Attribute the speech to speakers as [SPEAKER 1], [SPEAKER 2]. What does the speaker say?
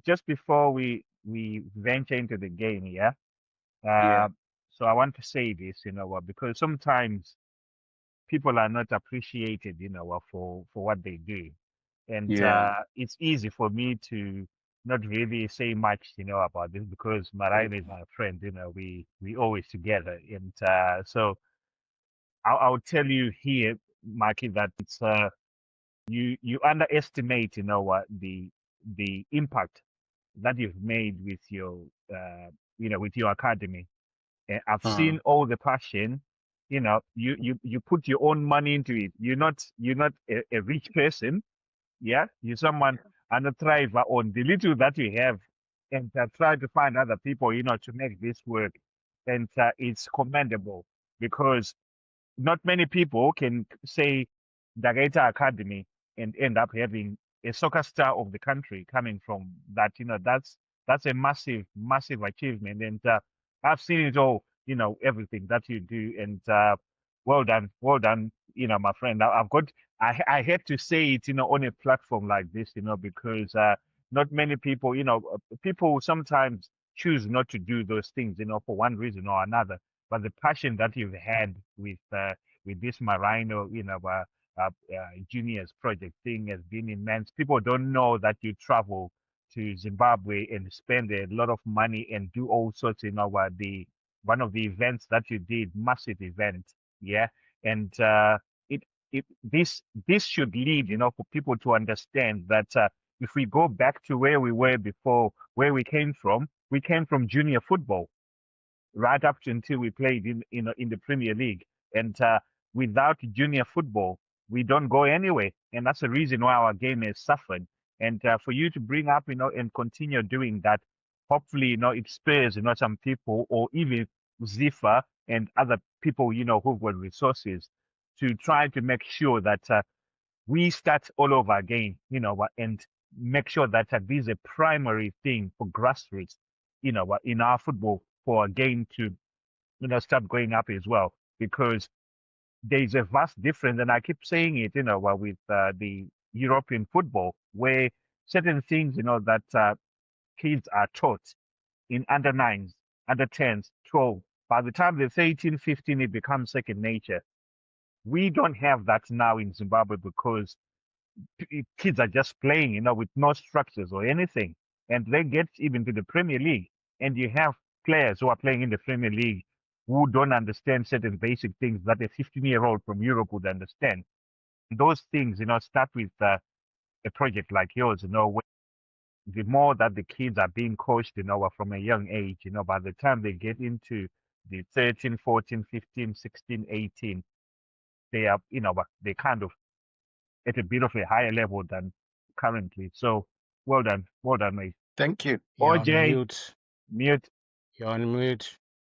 [SPEAKER 1] Just before we venture into the game, yeah.
[SPEAKER 2] Yeah.
[SPEAKER 1] Uh, so I want to say this, because sometimes people are not appreciated, for what they do, and
[SPEAKER 2] Yeah.
[SPEAKER 1] it's easy for me to not really say much, about this because Marina is my friend. We always together, and so I'll tell you here, Maki, that it's you underestimate, what the impact that you've made with your with your academy. I've
[SPEAKER 2] Uh,
[SPEAKER 1] seen all the passion. You put your own money into it. You're not a rich person. Yeah, you're someone and a thriver on the little that you have, and try to find other people, to make this work. And it's commendable because not many people can say Dagaita Academy and end up having a soccer star of the country coming from that. That's a massive, massive achievement. And I've seen it all, everything that you do. And well done, my friend. I had to say it, on a platform like this, because not many people, people sometimes choose not to do those things, for one reason or another, but the passion that you've had with this Marino, juniors project thing has been immense. People don't know that you travel to Zimbabwe and spend a lot of money and do all sorts. The one of the events that you did, massive event, yeah, and it this should lead, for people to understand that if we go back to where we were before, where we came from junior football right up to until we played in the Premier League. And without junior football, we don't go anywhere. And that's the reason why our game has suffered. And for you to bring up, and continue doing that, hopefully, it spares, some people or even ZIFA and other people, who've got resources to try to make sure that we start all over again, and make sure that this is a primary thing for grassroots, in our football for a game to, start going up as well. Because there's a vast difference, and I keep saying it, with the European football, where certain things, that kids are taught in under nines, under 10s, 12. By the time they're 18, 15, it becomes second nature. We don't have that now in Zimbabwe because kids are just playing, with no structures or anything. And they get even to the Premier League, and you have players who are playing in the Premier League who don't understand certain basic things that a 15-year-old from Europe would understand. Those things, start with a project like yours, where the more that the kids are being coached, from a young age, by the time they get into the 13, 14, 15, 16, 18, they are, they kind of at a bit of a higher level than currently. So well done, mate.
[SPEAKER 2] thank you.
[SPEAKER 3] You're on
[SPEAKER 1] OJ,
[SPEAKER 3] mute.
[SPEAKER 1] mute.
[SPEAKER 3] You're on mute.